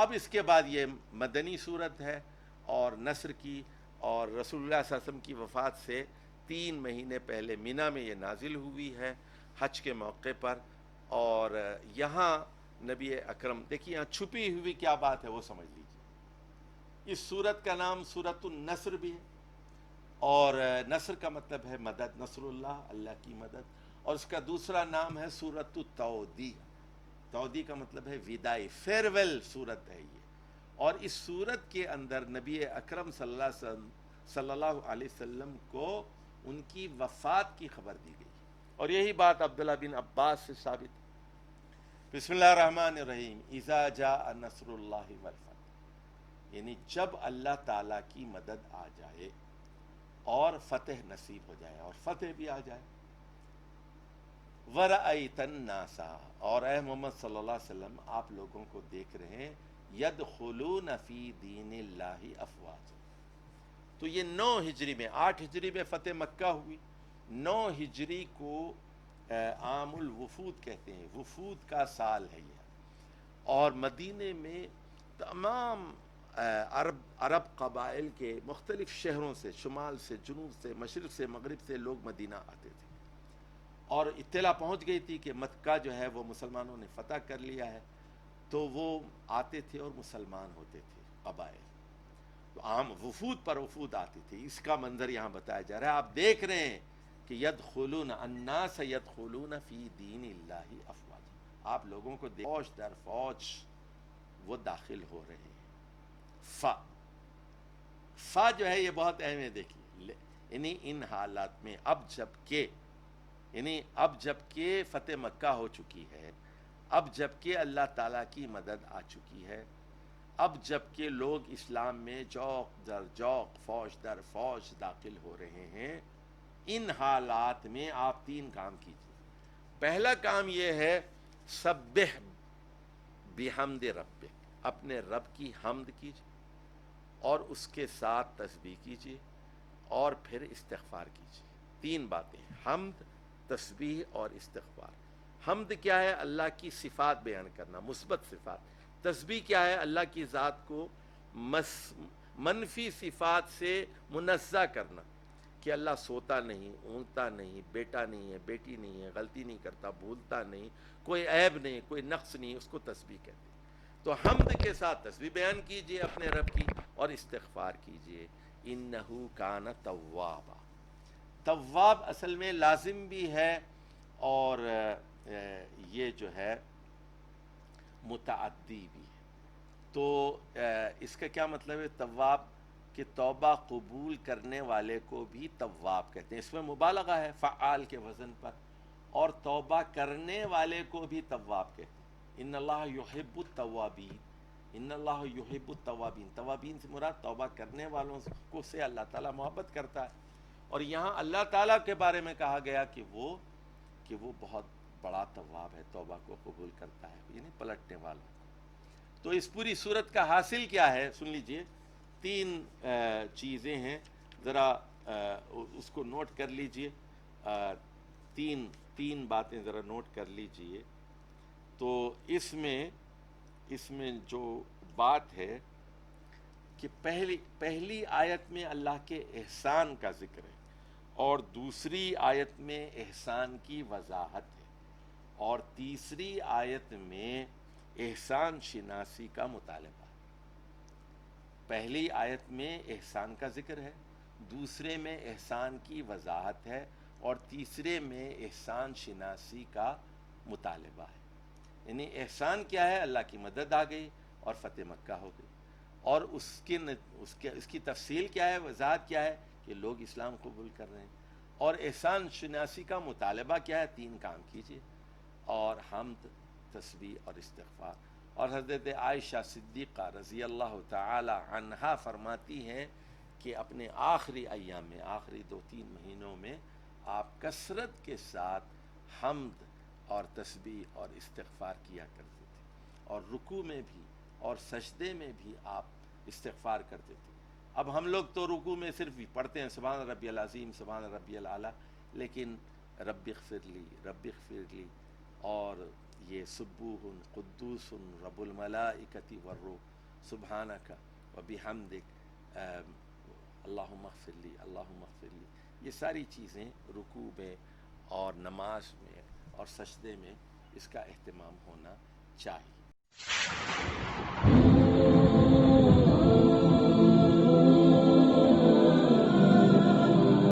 اب اس کے بعد یہ مدنی صورت ہے اور نصر کی، اور رسول اللہ صلی اللہ علیہ وسلم کی وفات سے 3 مہینے پہلے مینا میں یہ نازل ہوئی ہے حج کے موقع پر. اور یہاں نبی اکرم، دیکھیے یہاں چھپی ہوئی کیا بات ہے وہ سمجھ لیجیے. اس صورت کا نام صورت النصر بھی ہے، اور نصر کا مطلب ہے مدد، نصر اللہ، اللہ کی مدد. اور اس کا دوسرا نام ہے صورت التودیع. تودیع کا مطلب ہے وداعی، فیئرویل صورت ہے یہ. اور اس صورت کے اندر نبی اکرم صلی اللہ علیہ وسلم کو ان کی وفات کی خبر دی گئی، اور یہی بات عبداللہ بن عباس سے ثابت ہے. بسم اللہ الرحمن الرحیم. اذا جاء نصر اللہ والفتح، یعنی جب اللہ تعالیٰ کی مدد آ جائے اور فتح نصیب ہو جائے، اور فتح بھی آ جائے. وَرَأَيْتَ النَّاسَ، اور اے محمد صلی اللہ علیہ وسلم آپ لوگوں کو دیکھ رہے ہیں، يَدْخُلُونَ فِي دِينِ اللَّهِ أَفْوَاجًا. تو یہ 9 ہجری میں، 8 ہجری میں فتح مکہ ہوئی، 9 ہجری کو عام الوفود کہتے ہیں، وفود کا سال ہے یہ. اور مدینے میں تمام عرب قبائل کے مختلف شہروں سے، شمال سے، جنوب سے، مشرق سے، مغرب سے لوگ مدینہ آتے تھے، اور اطلاع پہنچ گئی تھی کہ مکہ جو ہے وہ مسلمانوں نے فتح کر لیا ہے. تو وہ آتے تھے اور مسلمان ہوتے تھے قبائل. تو عام وفود پر وفود آتی تھی. اس کا منظر یہاں بتایا جا رہا ہے. آپ دیکھ رہے ہیں کہ یدخلون الناس یدخلون فی دین اللہ افواجا، آپ لوگوں کو فوج در فوج وہ داخل ہو رہے ہیں. فا جو ہے یہ بہت اہم ہے. دیکھیے یعنی ان حالات میں اب جب کہ فتح مکہ ہو چکی ہے، اب جب کہ اللہ تعالیٰ کی مدد آ چکی ہے، اب جب کہ لوگ اسلام میں جوق در جوق، فوج در فوج داخل ہو رہے ہیں، ان حالات میں آپ 3 کام کیجیے. پہلا کام یہ ہے سبح بحمد ربک، اپنے رب کی حمد کیجیے، اور اس کے ساتھ تسبیح کیجیے، اور پھر استغفار کیجیے. 3 باتیں، حمد، تسبیح اور استغفار. حمد کیا ہے؟ اللہ کی صفات بیان کرنا، مثبت صفات. تسبیح کیا ہے؟ اللہ کی ذات کو منفی صفات سے منزہ کرنا، کہ اللہ سوتا نہیں، اونگتا نہیں، بیٹا نہیں ہے، بیٹی نہیں ہے، غلطی نہیں کرتا، بھولتا نہیں، کوئی عیب نہیں، کوئی نقص نہیں، اس کو تسبیح کہتے ہیں. تو حمد کے ساتھ تسبیح بیان کیجئے اپنے رب کی، اور استغفار کیجئے. انہو کان توابا. تواب اصل میں لازم بھی ہے، اور یہ جو ہے متعدی بھی ہے. تو اس کا کیا مطلب ہے؟ تواب کہ توبہ قبول کرنے والے کو بھی تواب کہتے ہیں. اس میں مبالغہ ہے فعال کے وزن پر. اور توبہ کرنے والے کو بھی تواب کہتے ہیں. ان اللہ یحب التوابین، ان اللہ یحب التوابین. توابین سے مراد توبہ کرنے والوں کو سے اللہ تعالیٰ محبت کرتا ہے. اور یہاں اللہ تعالیٰ کے بارے میں کہا گیا کہ وہ بہت بڑا تواب ہے، توبہ کو قبول کرتا ہے، یعنی پلٹنے والوں. تو اس پوری صورت کا حاصل کیا ہے؟ سن لیجئے. 3 چیزیں ہیں، ذرا اس کو نوٹ کر لیجئے. 3 باتیں ذرا نوٹ کر لیجئے. تو اس میں جو بات ہے کہ پہلی آیت میں اللہ کے احسان کا ذکر ہے، اور دوسری آیت میں احسان کی وضاحت ہے، اور تیسری آیت میں احسان شناسی کا مطالبہ. پہلی آیت میں احسان کا ذکر ہے، دوسرے میں احسان کی وضاحت ہے، اور تیسرے میں احسان شناسی کا مطالبہ ہے. یعنی احسان کیا ہے؟ اللہ کی مدد آ گئی اور فتح مکہ ہو گئی. اور اس کی تفصیل کیا ہے، وضاحت کیا ہے؟ کہ لوگ اسلام قبول کر رہے ہیں. اور احسان شناسی کا مطالبہ کیا ہے؟ 3 کام کیجیے، اور حمد، تسبیح اور استغفار. اور حضرت عائشہ صدیقہ رضی اللہ تعالی عنہا فرماتی ہیں کہ اپنے آخری ایام میں، آخری 2-3 مہینوں میں آپ کثرت کے ساتھ حمد اور تسبیح اور استغفار کیا کرتے تھے. اور رکوع میں بھی اور سجدے میں بھی آپ استغفار کرتے تھے. اب ہم لوگ تو رکوع میں صرف پڑھتے ہیں سبحان ربی العظیم، سبحان ربی الاعلیٰ، لیکن رب اغفر لی، رب اغفر لی، اور یہ سبوح قدوس رب الملائکۃ والروح، سبحانک و بحمدک، اللہم اغفر لی، اللہم اغفر لی، یہ ساری چیزیں رکوع میں اور نماز میں اور سجدے میں اس کا اہتمام ہونا چاہیے۔